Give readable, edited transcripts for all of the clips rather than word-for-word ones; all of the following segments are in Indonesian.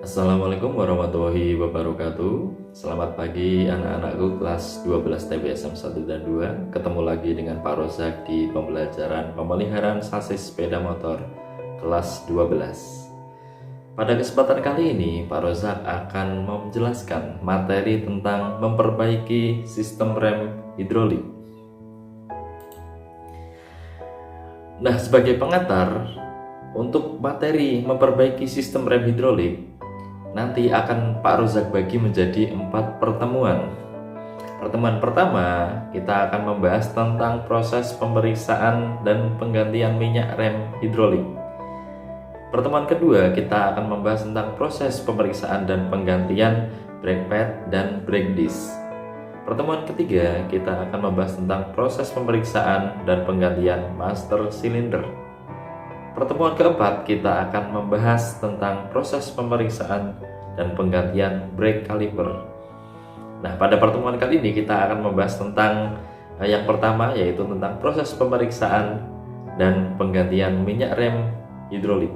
Assalamualaikum warahmatullahi wabarakatuh. Selamat pagi anak-anakku kelas 12 TBSM 1 dan 2. Ketemu lagi dengan Pak Rozak di pembelajaran pemeliharaan sasis sepeda motor kelas 12. Pada kesempatan kali ini Pak Rozak akan menjelaskan materi tentang memperbaiki sistem rem hidrolik. Nah, sebagai pengantar untuk materi memperbaiki sistem rem hidrolik nanti akan Pak Rozak bagi menjadi 4 pertemuan. Pertemuan pertama, kita akan membahas tentang proses pemeriksaan dan penggantian minyak rem hidrolik. Pertemuan kedua, kita akan membahas tentang proses pemeriksaan dan penggantian brake pad dan brake disc. Pertemuan ketiga, kita akan membahas tentang proses pemeriksaan dan penggantian master cylinder. Pertemuan keempat, kita akan membahas tentang proses pemeriksaan dan penggantian brake caliper. Nah, pada pertemuan kali ini kita akan membahas tentang yang pertama, yaitu tentang proses pemeriksaan dan penggantian minyak rem hidrolik.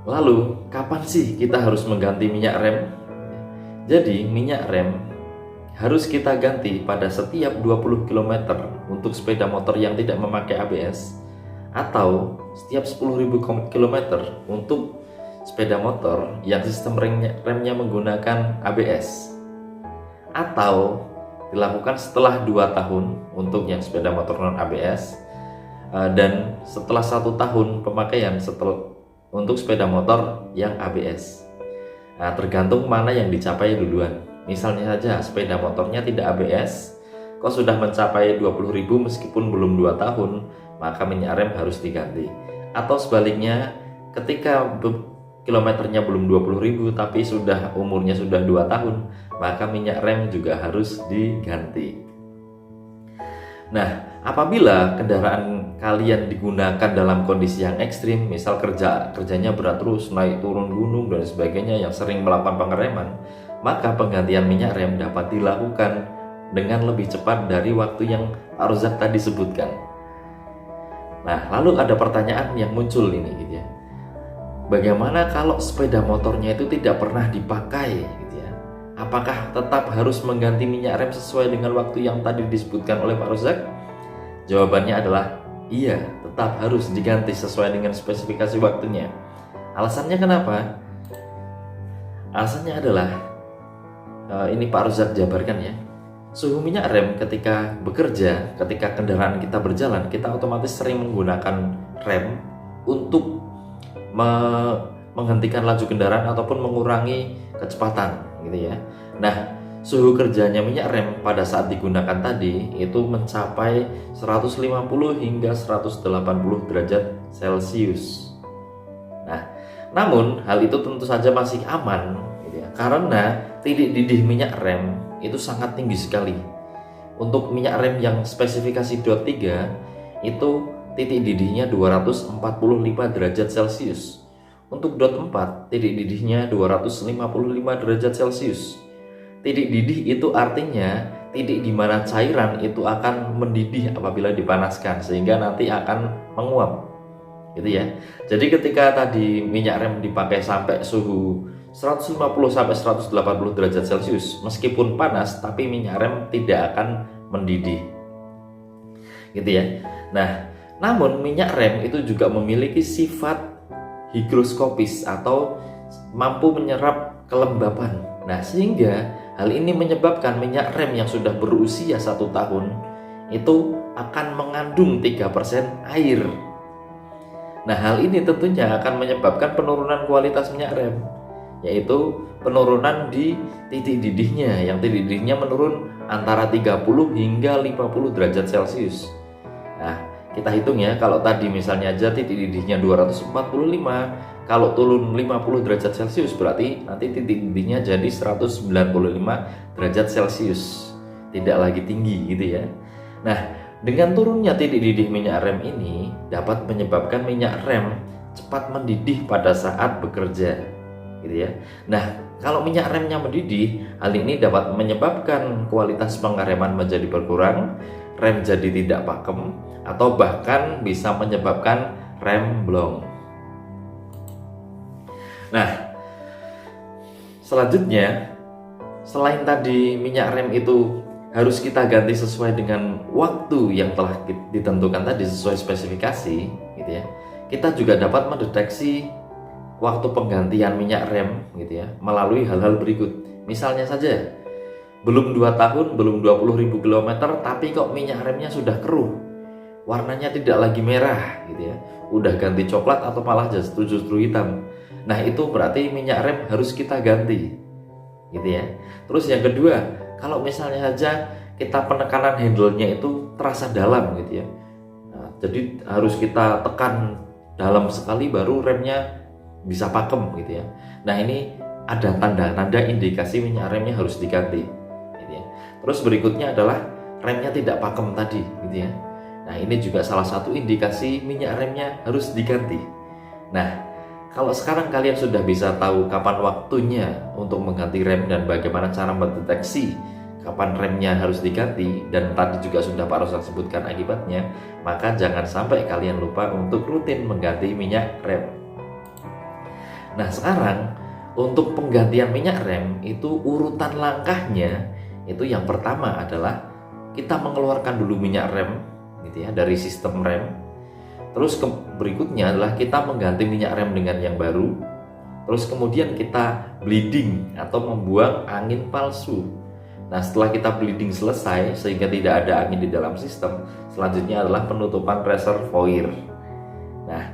Lalu, kapan sih kita harus mengganti minyak rem? Jadi, minyak rem harus kita ganti pada setiap 20 km untuk sepeda motor yang tidak memakai ABS, atau setiap 10.000 km untuk sepeda motor yang sistem remnya menggunakan ABS, atau dilakukan setelah 2 tahun untuk yang sepeda motor non ABS, dan setelah 1 tahun pemakaian untuk sepeda motor yang ABS. Nah, tergantung mana yang dicapai duluan. Misalnya saja sepeda motornya tidak ABS, kok sudah mencapai 20.000 meskipun belum 2 tahun, maka minyak rem harus diganti. Atau sebaliknya, ketika kilometernya belum 20.000 tapi umurnya sudah 2 tahun, maka minyak rem juga harus diganti. Nah, apabila kendaraan kalian digunakan dalam kondisi yang ekstrim, misal kerjanya berat terus, naik turun gunung dan sebagainya yang sering melakukan pengereman, maka penggantian minyak rem dapat dilakukan dengan lebih cepat dari waktu yang Pak Rozak tadi sebutkan. Nah, lalu ada pertanyaan yang muncul ini gitu ya. Bagaimana kalau sepeda motornya itu tidak pernah dipakai gitu ya? Apakah tetap harus mengganti minyak rem sesuai dengan waktu yang tadi disebutkan oleh Pak Rozak? Jawabannya adalah iya, tetap harus diganti sesuai dengan spesifikasi waktunya. Alasannya kenapa? Alasannya adalah ini Pak Rozak jabarkan ya. Suhu minyak rem ketika bekerja, ketika kendaraan kita berjalan, kita otomatis sering menggunakan rem untuk menghentikan laju kendaraan ataupun mengurangi kecepatan gitu ya. Nah, suhu kerjanya minyak rem pada saat digunakan tadi itu mencapai 150 hingga 180 derajat Celcius. Nah, namun hal itu tentu saja masih aman gitu ya, karena titik didih minyak rem itu sangat tinggi sekali. Untuk minyak rem yang spesifikasi DOT 3 itu titik didihnya 245 derajat Celcius. Untuk DOT 4 titik didihnya 255 derajat Celcius. Titik didih itu artinya titik di mana cairan itu akan mendidih apabila dipanaskan sehingga nanti akan menguap. Gitu ya. Jadi ketika tadi minyak rem dipakai sampai suhu 150 sampai 180 derajat Celcius, meskipun panas tapi minyak rem tidak akan mendidih. Gitu ya. Nah, namun minyak rem itu juga memiliki sifat higroskopis atau mampu menyerap kelembapan. Nah, sehingga hal ini menyebabkan minyak rem yang sudah berusia 1 tahun itu akan mengandung 3% air. Nah, hal ini tentunya akan menyebabkan penurunan kualitas minyak rem, yaitu penurunan di titik didihnya, yang titik didihnya menurun antara 30 hingga 50 derajat Celcius. Nah, kita hitung ya, kalau tadi misalnya aja titik didihnya 245, kalau turun 50 derajat Celcius berarti nanti titik didihnya jadi 195 derajat Celcius. Tidak lagi tinggi gitu ya. Nah, dengan turunnya titik didih minyak rem ini dapat menyebabkan minyak rem cepat mendidih pada saat bekerja gitu ya. Nah, kalau minyak remnya mendidih, hal ini dapat menyebabkan kualitas pengereman menjadi berkurang, rem jadi tidak pakem, atau bahkan bisa menyebabkan rem blong. Nah, selanjutnya, selain tadi minyak rem itu harus kita ganti sesuai dengan waktu yang telah ditentukan tadi, sesuai spesifikasi gitu ya, kita juga dapat mendeteksi waktu penggantian minyak rem gitu ya melalui hal-hal berikut. Misalnya saja, belum 2 tahun, belum 20.000 km, tapi kok minyak remnya sudah keruh, warnanya tidak lagi merah gitu ya, udah ganti coklat atau malah justru hitam. Nah, itu berarti minyak rem harus kita ganti gitu ya. Terus yang kedua, kalau misalnya saja kita penekanan handle-nya itu terasa dalam gitu ya, nah, jadi harus kita tekan dalam sekali baru remnya bisa pakem gitu ya. Nah, ini ada tanda-tanda indikasi minyak remnya harus diganti gitu ya. Terus berikutnya adalah remnya tidak pakem tadi gitu ya. Nah, ini juga salah satu indikasi minyak remnya harus diganti. Nah, kalau sekarang kalian sudah bisa tahu kapan waktunya untuk mengganti rem dan bagaimana cara mendeteksi kapan remnya harus diganti, dan tadi juga sudah Pak Rozak sebutkan akibatnya, maka jangan sampai kalian lupa untuk rutin mengganti minyak rem. Nah, sekarang untuk penggantian minyak rem itu urutan langkahnya itu yang pertama adalah kita mengeluarkan dulu minyak rem gitu ya dari sistem rem. Terus berikutnya adalah kita mengganti minyak rem dengan yang baru. Terus kemudian kita bleeding atau membuang angin palsu. Nah, setelah kita bleeding selesai sehingga tidak ada angin di dalam sistem, selanjutnya adalah penutupan reservoir. Nah,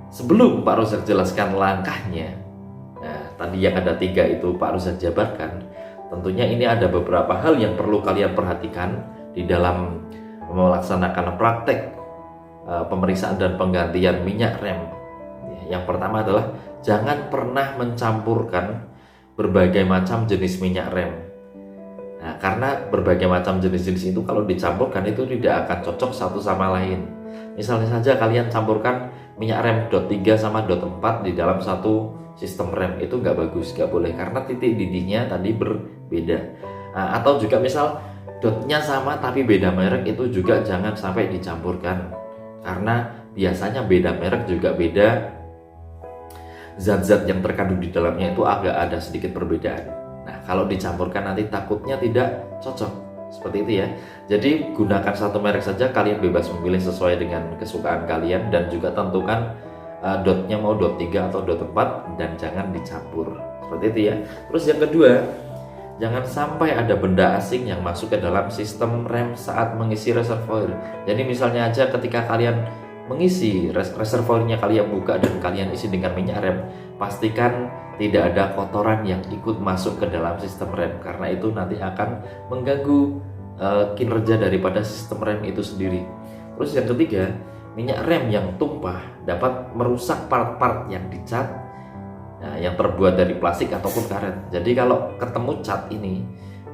sebelum Pak Rozak jelaskan langkahnya, nah, tadi yang ada 3 itu Pak Rozak jabarkan. Tentunya ini ada beberapa hal yang perlu kalian perhatikan di dalam melaksanakan praktek pemeriksaan dan penggantian minyak rem. Yang pertama adalah jangan pernah mencampurkan berbagai macam jenis minyak rem. Nah, karena berbagai macam jenis-jenis itu kalau dicampurkan itu tidak akan cocok satu sama lain. Misalnya saja kalian campurkan minyak rem dot 3 sama dot 4 di dalam satu sistem rem, itu nggak bagus, nggak boleh, karena titik didihnya tadi berbeda. Nah, atau juga misal dotnya sama tapi beda merek, itu juga jangan sampai dicampurkan. Karena biasanya beda merek juga beda zat-zat yang terkandung di dalamnya itu agak ada sedikit perbedaan. Nah, kalau dicampurkan nanti takutnya tidak cocok. Seperti itu ya. Jadi gunakan satu merek saja, kalian bebas memilih sesuai dengan kesukaan kalian, dan juga tentukan dotnya mau dot 3 atau dot 4 dan jangan dicampur. Seperti itu ya. Terus yang kedua, jangan sampai ada benda asing yang masuk ke dalam sistem rem saat mengisi reservoir. Jadi misalnya aja ketika kalian mengisi reservoirnya, kalian buka dan kalian isi dengan minyak rem, pastikan tidak ada kotoran yang ikut masuk ke dalam sistem rem, karena itu nanti akan mengganggu kinerja daripada sistem rem itu sendiri. Terus yang ketiga, minyak rem yang tumpah dapat merusak part-part yang dicat, nah, yang terbuat dari plastik ataupun karet. Jadi kalau ketemu cat ini,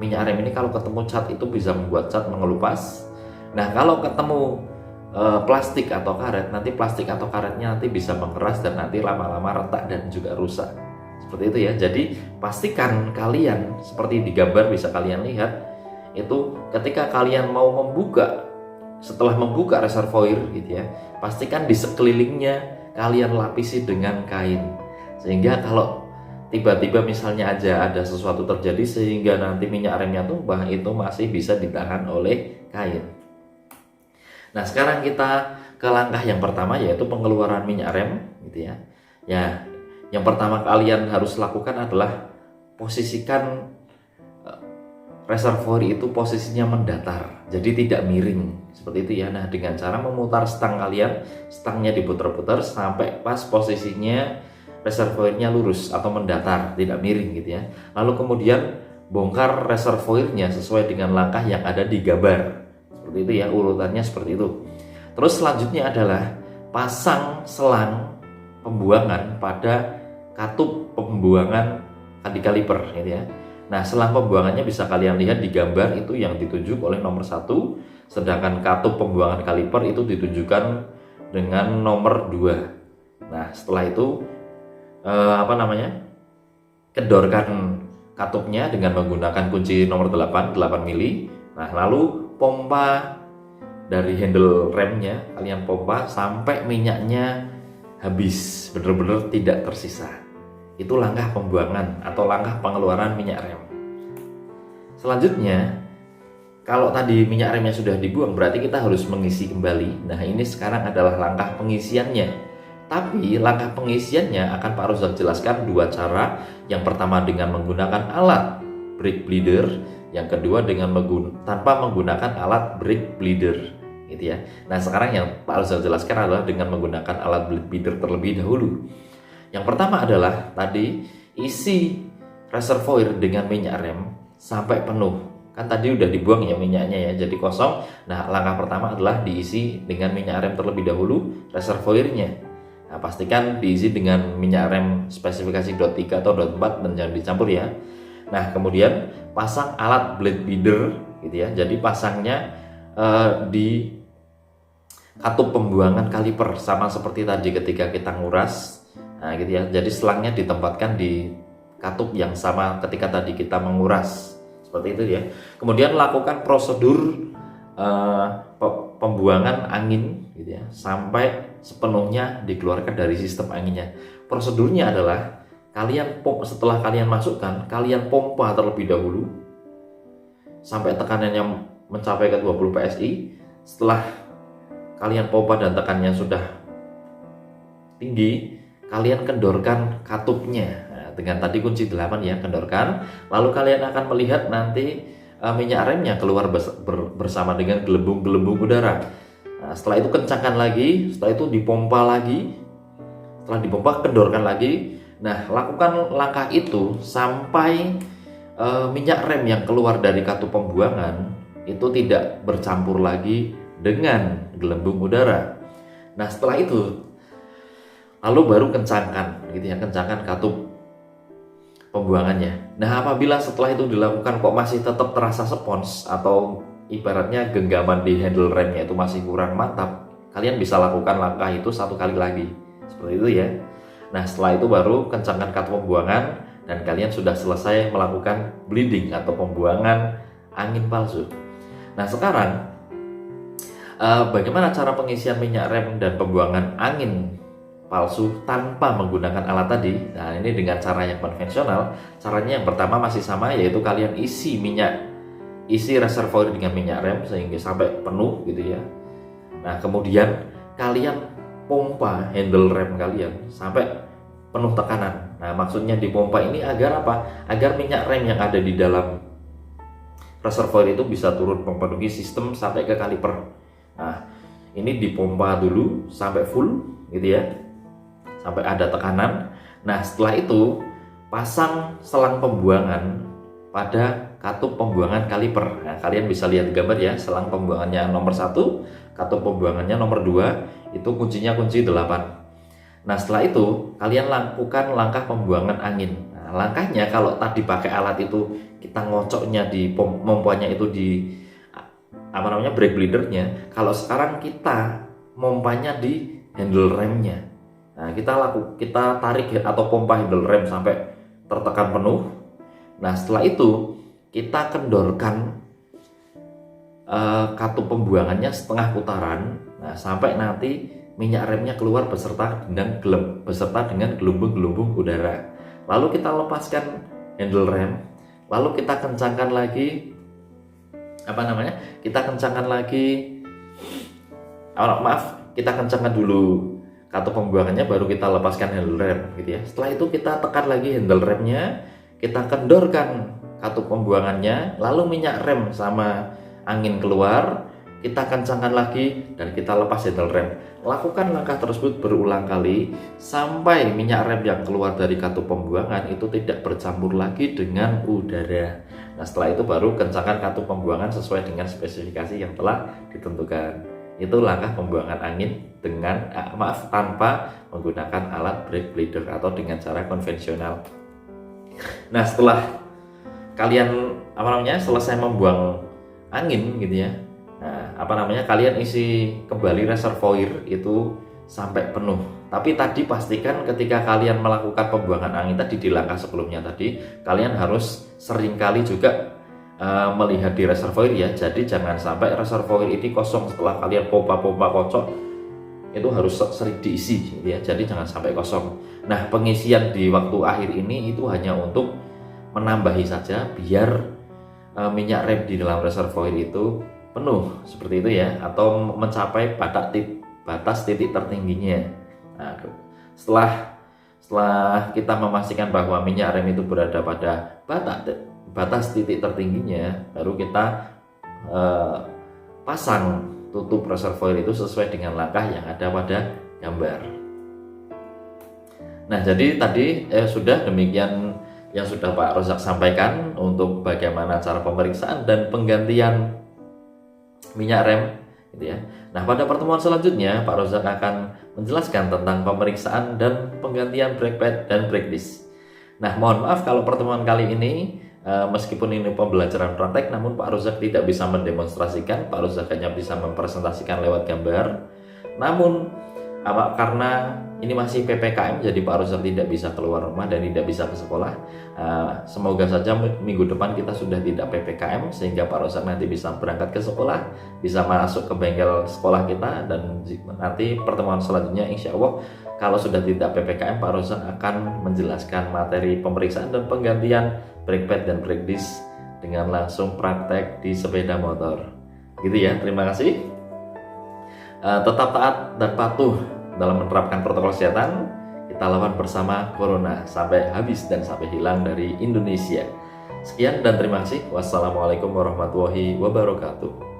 minyak rem ini kalau ketemu cat itu bisa membuat cat mengelupas. Nah, kalau ketemu plastik atau karet, nanti plastik atau karetnya nanti bisa mengeras dan nanti lama-lama retak dan juga rusak. Seperti itu ya. Jadi pastikan kalian, seperti di gambar bisa kalian lihat, itu ketika kalian mau membuka, setelah membuka reservoir gitu ya, pastikan di sekelilingnya kalian lapisi dengan kain. Sehingga kalau tiba-tiba misalnya aja ada sesuatu terjadi sehingga nanti minyak remnya tumpah, itu masih bisa ditahan oleh kain. Nah, sekarang kita ke langkah yang pertama, yaitu pengeluaran minyak rem gitu ya. Ya, yang pertama kalian harus lakukan adalah posisikan reservoir itu posisinya mendatar, jadi tidak miring seperti itu ya. Nah, dengan cara memutar stang kalian, stangnya diputar-putar sampai pas posisinya reservoirnya lurus atau mendatar, tidak miring gitu ya. Lalu kemudian bongkar reservoirnya sesuai dengan langkah yang ada di gambar. Seperti itu ya, urutannya seperti itu. Terus selanjutnya adalah pasang selang pembuangan pada katup pembuangan kaliper gitu ya. Nah, selang pembuangannya bisa kalian lihat di gambar itu yang ditunjuk oleh nomor 1, sedangkan katup pembuangan kaliper itu ditunjukkan dengan nomor 2. Nah, setelah itu kedorkan katupnya dengan menggunakan kunci nomor 8 mili. Nah, lalu pompa dari handle remnya, kalian pompa sampai minyaknya habis, benar-benar tidak tersisa. Itu langkah pembuangan atau langkah pengeluaran minyak rem. Selanjutnya, kalau tadi minyak remnya sudah dibuang, berarti kita harus mengisi kembali. Nah, ini sekarang adalah langkah pengisiannya. Tapi langkah pengisiannya akan Pak Rozak jelaskan dua cara. Yang pertama dengan menggunakan alat brake bleeder, yang kedua dengan tanpa menggunakan alat brake bleeder, gitu ya. Nah, sekarang yang Pak Rozak jelaskan adalah dengan menggunakan alat brake bleeder terlebih dahulu. Yang pertama adalah tadi isi reservoir dengan minyak rem sampai penuh. Kan tadi udah dibuang ya minyaknya ya, jadi kosong. Nah, langkah pertama adalah diisi dengan minyak rem terlebih dahulu reservoirnya. Nah, pastikan diisi dengan minyak rem spesifikasi .3 atau .4 dan jangan dicampur ya. Nah, kemudian pasang alat blade bleeder gitu ya. Jadi pasangnya di katup pembuangan kaliper sama seperti tadi ketika kita nguras. Nah, gitu ya. Jadi selangnya ditempatkan di katup yang sama ketika tadi kita menguras. Seperti itu ya. Kemudian lakukan prosedur pembuangan angin gitu ya, sampai sepenuhnya dikeluarkan dari sistem anginnya. Prosedurnya adalah setelah kalian masukkan, kalian pompa terlebih dahulu sampai tekanannya mencapai ke 20 PSI. Setelah kalian pompa dan tekanannya sudah tinggi, kalian kendorkan katupnya. Nah, dengan tadi kunci 8 ya, kendorkan. Lalu kalian akan melihat nanti minyak remnya keluar bersama dengan gelembung-gelembung udara. Nah, setelah itu kencangkan lagi, setelah itu dipompa lagi. Setelah dipompa, kendorkan lagi. Nah, lakukan langkah itu sampai minyak rem yang keluar dari katup pembuangan itu tidak bercampur lagi dengan gelembung udara. Nah, setelah itu lalu baru kencangkan gitu ya, kencangkan katup pembuangannya. Nah, apabila setelah itu dilakukan kok masih tetap terasa spons atau ibaratnya genggaman di handle remnya itu masih kurang mantap, kalian bisa lakukan langkah itu satu kali lagi. Seperti itu ya. Nah, setelah itu baru kencangkan katup pembuangan dan kalian sudah selesai melakukan bleeding atau pembuangan angin palsu. Nah, sekarang bagaimana cara pengisian minyak rem dan pembuangan angin palsu tanpa menggunakan alat tadi? Nah, ini dengan cara yang konvensional. Caranya yang pertama masih sama, yaitu kalian isi reservoir dengan minyak rem sehingga sampai penuh gitu ya. Nah, kemudian kalian pompa handle rem kalian sampai penuh tekanan. Nah, maksudnya dipompa ini agar apa? Agar minyak rem yang ada di dalam reservoir itu bisa turun memenuhi sistem sampai ke kaliper. Nah, ini dipompa dulu sampai full gitu ya, sampai ada tekanan. Nah, setelah itu pasang selang pembuangan pada katup pembuangan kaliper. Nah, kalian bisa lihat gambar ya, selang pembuangannya nomor 1, katup pembuangannya nomor 2, itu kuncinya kunci 8. Nah, setelah itu kalian lakukan langkah pembuangan angin. Nah, langkahnya kalau tadi pakai alat itu kita ngocoknya di pompanya itu di brake bleedernya. Kalau sekarang kita mompanya di handle remnya. Nah, kita tarik atau pompa handle rem sampai tertekan penuh. Nah, setelah itu kita kendorkan katup pembuangannya setengah putaran. Nah, sampai nanti minyak remnya keluar beserta dengan gelembung-gelembung udara. Lalu kita lepaskan handle rem. Lalu kita kencangkan lagi kita kencangkan dulu katup pembuangannya, baru kita lepaskan handle rem gitu ya. Setelah itu kita tekan lagi handle remnya, kita kendorkan katup pembuangannya, lalu minyak rem sama angin keluar, kita kencangkan lagi dan kita lepas handle rem. Lakukan langkah tersebut berulang kali sampai minyak rem yang keluar dari katup pembuangan itu tidak bercampur lagi dengan udara. Nah, setelah itu baru kencangkan katup pembuangan sesuai dengan spesifikasi yang telah ditentukan. Itu langkah pembuangan angin tanpa menggunakan alat brake bleeder atau dengan cara konvensional. Nah, setelah kalian selesai membuang angin gitu ya, kalian isi kembali reservoir itu sampai penuh. Tapi tadi pastikan ketika kalian melakukan pembuangan angin tadi di langkah sebelumnya tadi, kalian harus seringkali juga melihat di reservoir ya. Jadi jangan sampai reservoir ini kosong setelah kalian pompa kocok, itu harus sering diisi gitu ya, jadi jangan sampai kosong. Nah, pengisian di waktu akhir ini itu hanya untuk menambahi saja biar minyak rem di dalam reservoir itu penuh seperti itu ya, atau mencapai batas titik tertingginya. Nah, setelah kita memastikan bahwa minyak rem itu berada pada batas titik tertingginya, baru kita pasang tutup reservoir itu sesuai dengan langkah yang ada pada gambar. Nah, jadi tadi sudah demikian yang sudah Pak Rozak sampaikan untuk bagaimana cara pemeriksaan dan penggantian minyak rem gitu ya. Nah, pada pertemuan selanjutnya Pak Rozak akan menjelaskan tentang pemeriksaan dan penggantian brake pad dan brake disc. Nah, mohon maaf kalau pertemuan kali ini meskipun ini pembelajaran praktek, namun Pak Rozak tidak bisa mendemonstrasikan. Pak Rozak hanya bisa mempresentasikan lewat gambar. Namun karena ini masih PPKM, jadi Pak Rozak tidak bisa keluar rumah dan tidak bisa ke sekolah. Semoga saja minggu depan kita sudah tidak PPKM, sehingga Pak Rozak nanti bisa berangkat ke sekolah, bisa masuk ke bengkel sekolah kita, dan nanti pertemuan selanjutnya insya Allah kalau sudah tidak PPKM, Pak Rozak akan menjelaskan materi pemeriksaan dan penggantian brake pad dan brake disc dengan langsung praktek di sepeda motor. Gitu ya, terima kasih. Tetap taat dan patuh dalam menerapkan protokol kesehatan. Kita lawan bersama Corona sampai habis dan sampai hilang dari Indonesia. Sekian dan terima kasih. Wassalamualaikum warahmatullahi wabarakatuh.